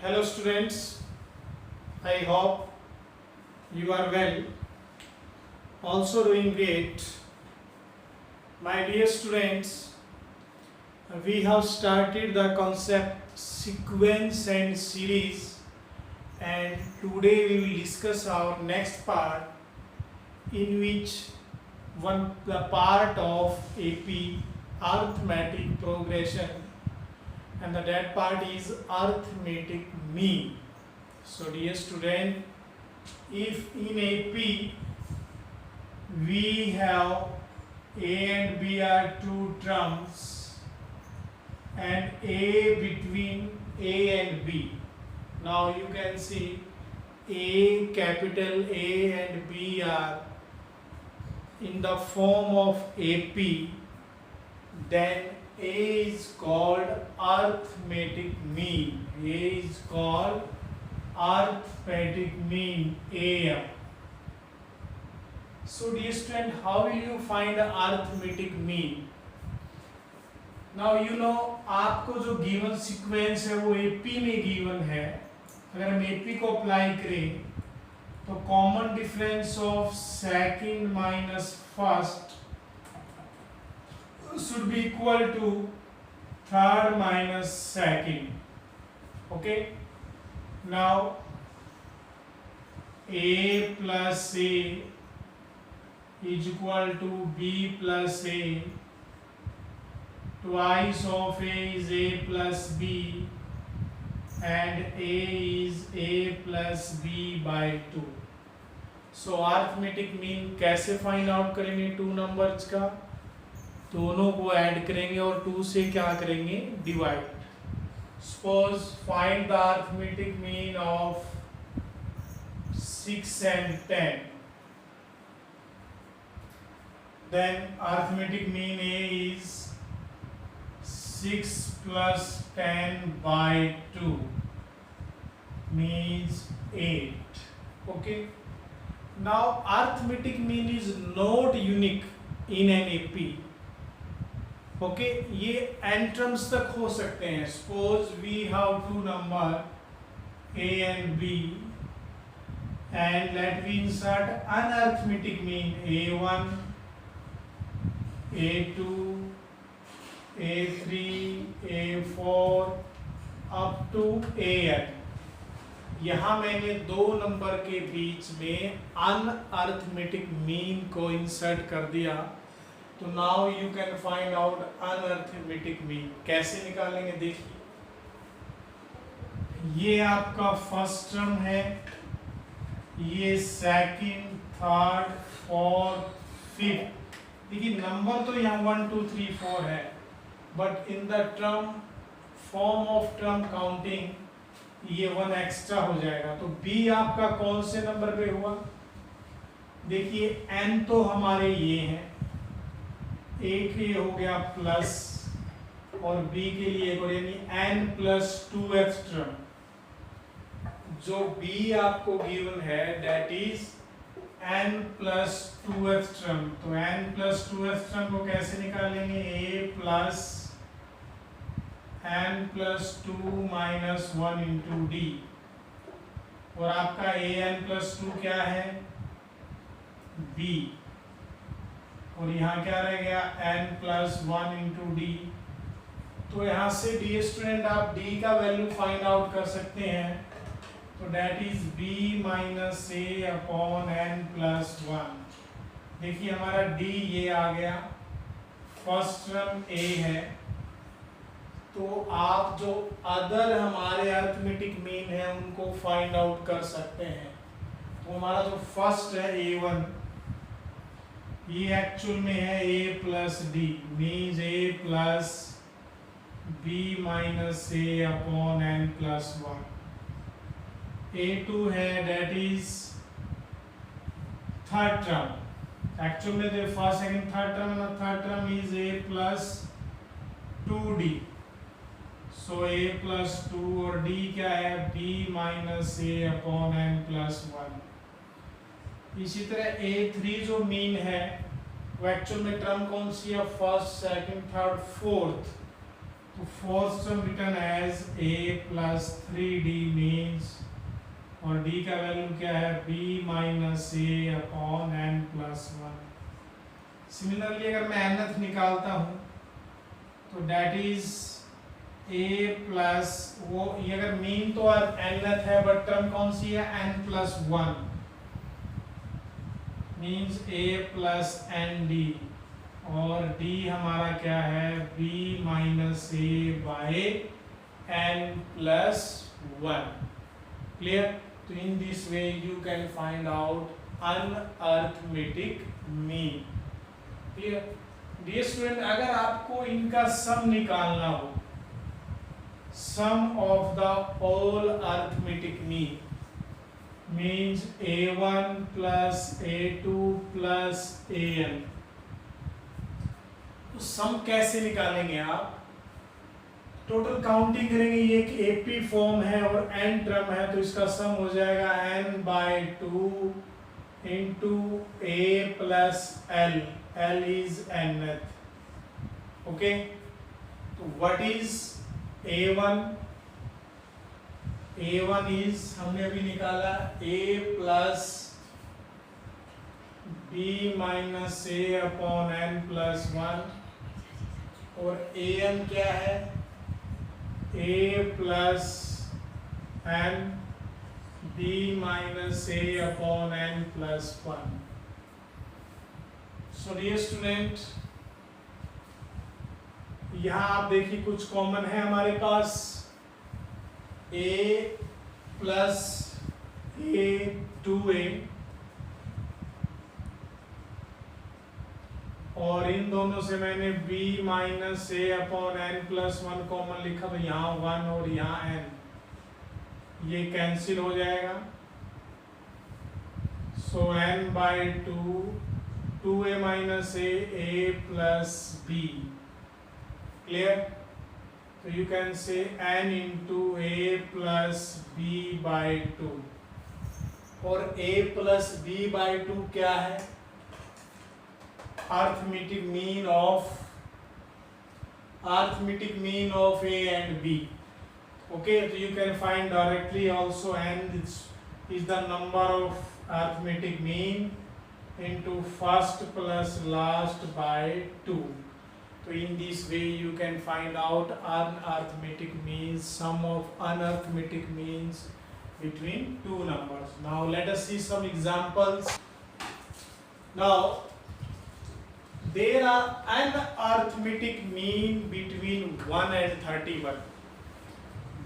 Hello students, I hope you are well, also doing great. My dear students, we have started the concept sequence and series, and today we will discuss our next part, in which the part of AP arithmetic progression, and that part is arithmetic mean. So dear student, if in AP we have A and B are two terms and A between A and B, now you can see A, capital A and B are in the form of AP, then A is called arithmetic mean. A is called arithmetic mean, AM. So dear student, how will you find the arithmetic mean? Now you know आपको जो given sequence है वो AP में given है. अगर हम AP को apply करें तो common difference of second minus first should be equal to third minus second. Okay, now A plus A is equal to B plus A, twice of A is A plus B, and A is A plus B by 2. So arithmetic mean कैसे find out करेंगे? Two numbers का दोनों को add करेंगे और 2 से क्या करेंगे? Divide. Suppose find the arithmetic mean of 6 and 10. Then arithmetic mean A is 6 plus 10 by 2 means 8. Okay. Now arithmetic mean is not unique in an AP. Okay, ये n टर्म्स तक हो सकते हैं. Suppose we have two number A and B and let we insert an arithmetic mean A1, A2, A3, A4 up to AN. यहाँ मैंने दो number के बीच में अनअरिथमेटिक मीन को इंसर्ट कर दिया. तो now you can find out an arithmetic mean. कैसे निकालेंगे? देखिए, ये आपका फर्स्ट टर्म है, ये सेकंड, थर्ड, फोर्थ, फिफ्थ. देखिए नंबर तो यहाँ 1 2 3 4 है, but in the term form of term counting ये 1 एक्स्ट्रा हो जाएगा. तो बी आपका कौन से नंबर पे हुआ? देखिए n तो हमारे ये हैं, A के हो गया प्लस और B के लिए एक और, यानी n प्लस 2th टर्म. जो B आपको गिवन है that is n plus 2th term. तो n प्लस 2th टर्म को कैसे निकालेंगे? A plus n plus 2 minus 1 into D. और आपका an प्लस 2 क्या है? B. और यहाँ क्या रह गया? n plus 1 into D. तो यहाँ से डी स्टूडेंट आप d का वैल्यू फाइंड आउट कर सकते हैं. तो that is b minus A upon n plus 1. देखिए हमारा d ये आ गया, फर्स्ट टर्म a है. तो आप जो अदर हमारे अरिथमेटिक मीन है उनको फाइंड आउट कर सकते हैं. तो हमारा जो फर्स्ट है A1, ये एक्चुअल में है a plus D, means a plus b minus A upon n plus 1. A2 है that is third term. Actual में तो फर्स्ट सेकंड थर्ड टर्म है, third term is a plus 2d. So a plus 2 और d क्या है? b minus ए upon n plus 1. इसी तरह A3 जो मीन है वो एक्चुअल में टर्म कौन सी है? First, second, third, fourth. तो fourth term written as a plus 3d means, और d का वैल्यू क्या है b माइनस ए अपॉन n प्लस 1। सिमिलरली अगर मैं nth निकालता हूँ तो डेट इज a प्लस वो, ये अगर मीन तो nth है बट टर्म कौन सी है n plus 1 means a plus n d, और d हमारा क्या है b minus a by n plus 1। Clear? तो in this way you can find out an arithmetic mean. Clear? Dear student, अगर आपको इनका सम निकालना हो, sum of the all arithmetic mean means a1 plus a2 plus an, तो सम कैसे निकालेंगे आप? टोटल काउंटिंग करेंगे, ये एक एपी फॉर्म है और n टर्म है, तो इसका सम हो जाएगा n by 2 into a plus l, l is nth। Okay, तो what is a1? a1 is, हमने अभी निकाला a plus b minus A upon n plus 1, और an क्या है a plus n b minus A upon n plus 1। So dear student, यहाँ आप देखिए कुछ कॉमन है हमारे पास, a प्लस a 2a, और इन दोनों से मैंने b माइनस ए अपॉन n प्लस 1 कॉमन लिखा, तो यहाँ 1 और यहाँ n, ये कैंसिल हो जाएगा। So n by 2, 2a minus a plus b। Clear? तो you can say n into a plus b by 2, और a प्लस b बाई 2 क्या है? arithmetic mean of a and b। okay, so you can find directly also, and is the number of arithmetic mean into first plus last by 2। so in this way you can find out unarithmetic means, sum of unarithmetic means between two numbers। now let us see some examples। now there are unarithmetic mean between 1 and 31।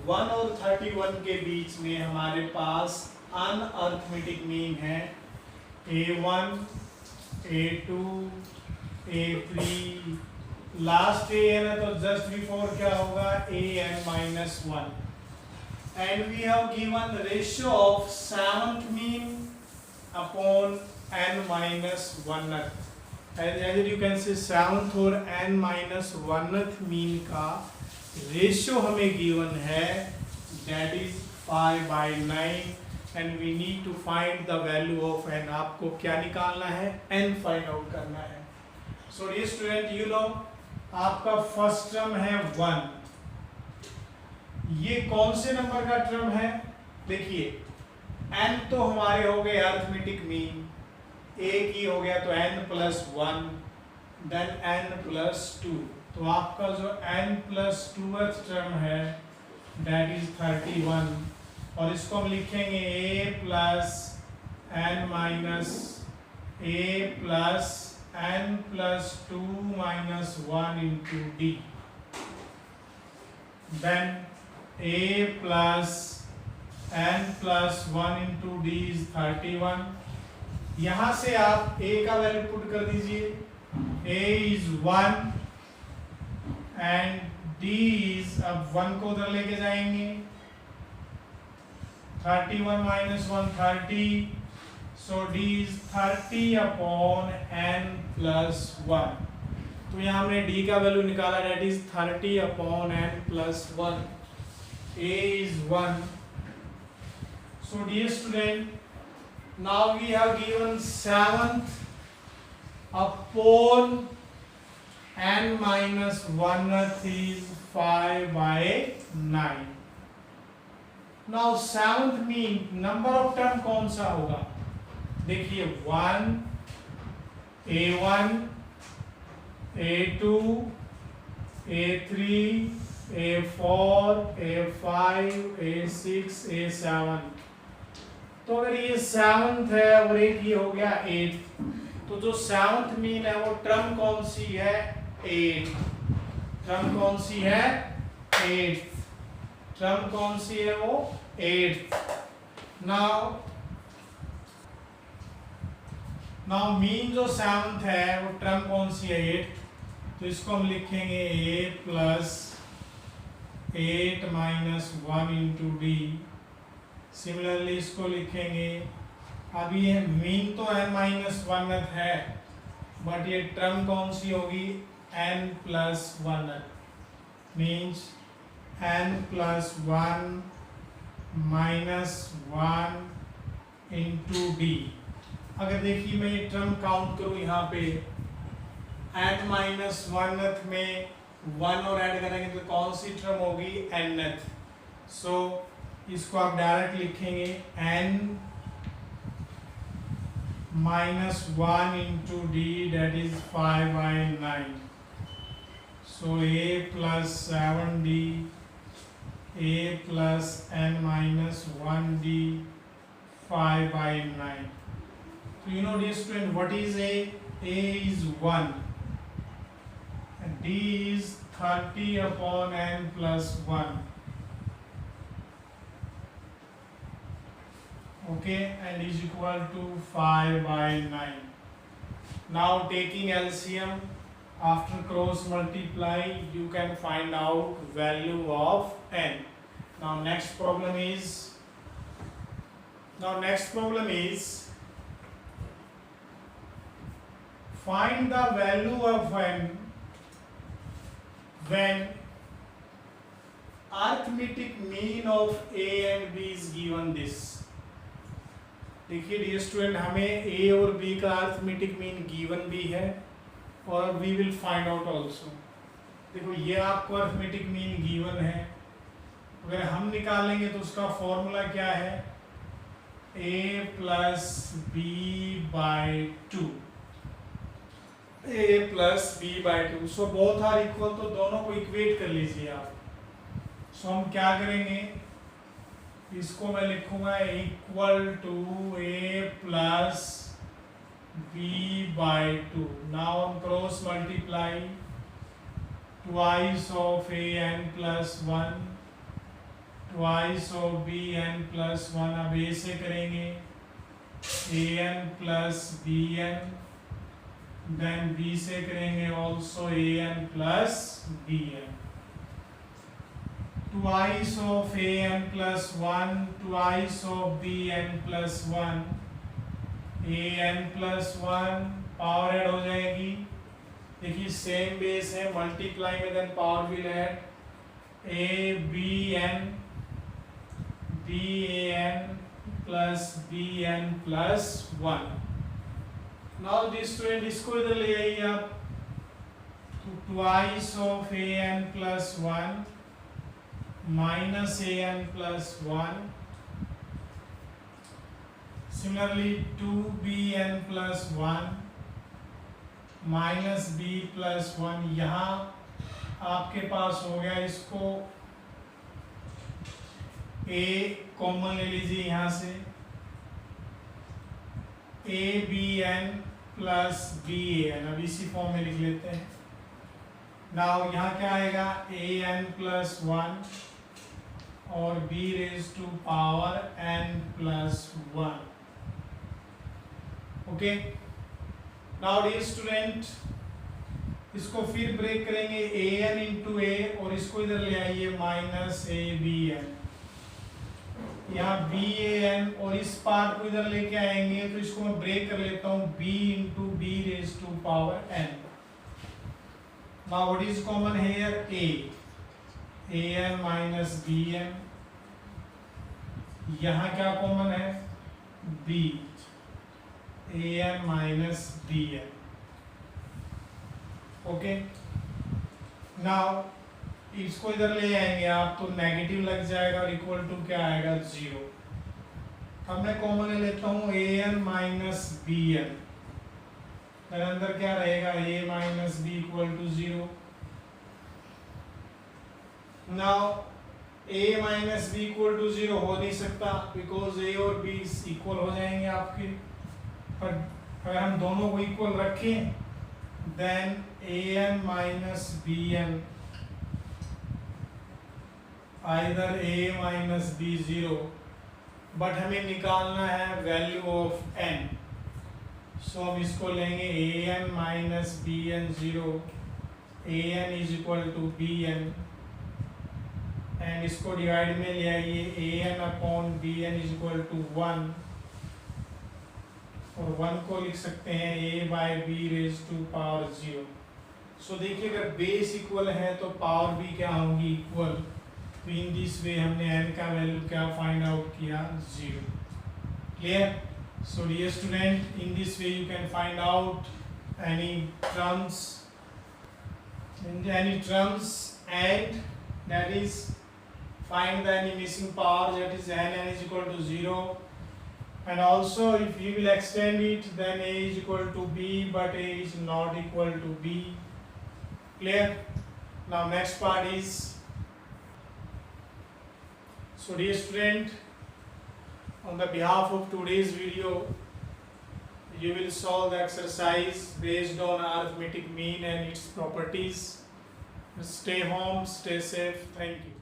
1 और 31 के बीच में हमारे पास अनअर्थमेटिक mean है a1, a2, a3, last an है तो just before क्या होगा an minus 1, and we have given ratio of 7th mean upon n minus 1th। as you can see 7th और n माइनस 1th मीन का ratio हमें given है, that is 5/9, and we need to find the value of n। आपको क्या निकालना है? n find out करना है। so dear student, you know आपका फर्स्ट टर्म है 1, ये कौन से नंबर का टर्म है? देखिए n तो हमारे हो गए अर्थमेटिक मीन, a की हो गया तो n plus 1, then n plus 2, तो आपका जो n प्लस 2th टर्म है दैट इज 31, और इसको हम लिखेंगे a plus n minus a plus n plus 2 minus 1 into d, then a plus n plus 1 into d is 31। यहां से आप a का वैल्यू पुट कर दीजिए, a is 1 and d is, अब 1 को उधर लेके जाएंगे, 31 minus 1 30, so d is 30 upon n plus 1। तो यहाँ हमने d का वैल्यू निकाला, that is 30 upon n plus 1, a is 1। So dear student, now we have given 7th upon n minus 1th is 5/9। Now seventh mean number of term कौन सा होगा? देखिए 1, A1, A2, A3, A4, A5, A6, A7। तो अगर ये seventh है और एक ये हो गया 8, तो जो सेवंथ मीन है वो टर्म कौन सी है? 8। टर्म कौन सी है? 8। टर्म कौन सी है वो? 8। नाउ मीन जो सेवंथ है वो टर्म कौन सी है? 8। तो इसको हम लिखेंगे a plus 8 minus 1 into D. Similarly इसको लिखेंगे, अब ये मीन तो n माइनस 1 है, बट ये टर्म कौन सी होगी? n plus 1 means n plus 1 minus 1 into D. अगर देखिए मैं ये टर्म काउंट करूं यहाँ पे n माइनस 1 में 1 और ऐड करेंगे तो कौन सी टर्म होगी? nth। सो इसको आप डायरेक्ट लिखेंगे n minus 1 into D, that is 5/9। So a plus 7d, a plus n minus 1d, 5/9। So you know dear student, what is a? A is 1 and d is 30 upon n plus 1. Okay, and is equal to 5/9. Now taking LCM, after cross multiply you can find out value of n. Now next problem is find the value of n when arithmetic mean of a and b is given this। देखिए dear student, हमें a और b का arithmetic mean given भी है और we will find out also. देखो ये आपको अरिथमेटिक मीन गिवन है, अगर हम निकालेंगे तो उसका फॉर्मूला क्या है? a plus B by 2। a plus B by 2। So both are equal, तो दोनों को इक्वेट कर लीजिए आप। सो हम क्या करेंगे, इसको मैं लिखूंगा equal to a plus B by 2। Now हम cross multiply, twice of a n plus 1, twice of b n plus 1। अब a से करेंगे a n plus b n, then b से करेंगे also a n plus b n। Twice of a n plus 1, twice of b n plus 1, a n plus 1 power add हो जाएगी। देखिए same base है, multiply में then power will add, a b n plus b n plus 1। Now this student, इसको इधर ले आइए आप, तो twice of a n plus 1 minus a n plus 1, similarly 2b n plus 1 minus b plus 1। यहाँ आपके पास हो गया, इसको a कॉमन ले लीजिए यहाँ से, a b n plus b a n। अब इसी फॉर्म में लिख लेते हैं। नाउ यहाँ क्या आएगा? a n प्लस 1 और b raise to power n plus 1। Okay, now dear student, इसको फिर ब्रेक करेंगे a n इंटू a, और इसको इधर ले आइए माइनस a b n। यहाँ b a n और इस पार्ट को इधर लेके आएंगे, तो इसको मैं ब्रेक कर लेता हूँ, b into b raise to power n। Now what is common here? a n minus B n। यहाँ क्या कॉमन है? b, a n minus B n। Okay, now इसको इधर ले आएंगे आप तो नेगेटिव लग जाएगा और इक्वल टू क्या आएगा 0। अब मैं कॉमन ले लेता हूँ an माइनस बी एन, मेरे अंदर क्या रहेगा a minus B equal to 0। Now a minus B equal to 0 हो नहीं सकता बिकॉज a और b इक्वल हो जाएंगे आपके। पर अगर हम दोनों को इक्वल रखें then an minus B N either a minus B 0, but हमें निकालना है वैल्यू ऑफ n। सो हम इसको लेंगे an minus B n 0, an is equal to b n, and इसको डिवाइड में ले आइए an upon b n is equal to 1, और 1 को लिख सकते हैं a by b raise to power 0। So देखिए अगर बेस इक्वल है तो पावर भी क्या होगी इक्वल। तो इन दिस वे हमने n का वैल्यू क्या फाइंड आउट किया 0। Clear? So dear student, in this way you can find out any terms and that is find the any missing power, that is n is equal to 0, and also if you will extend it then a is equal to b but a is not equal to b. Clear? Now next part is, so dear student, on the behalf of today's video you will solve the exercise based on arithmetic mean and its properties. Stay home, stay safe. Thank you.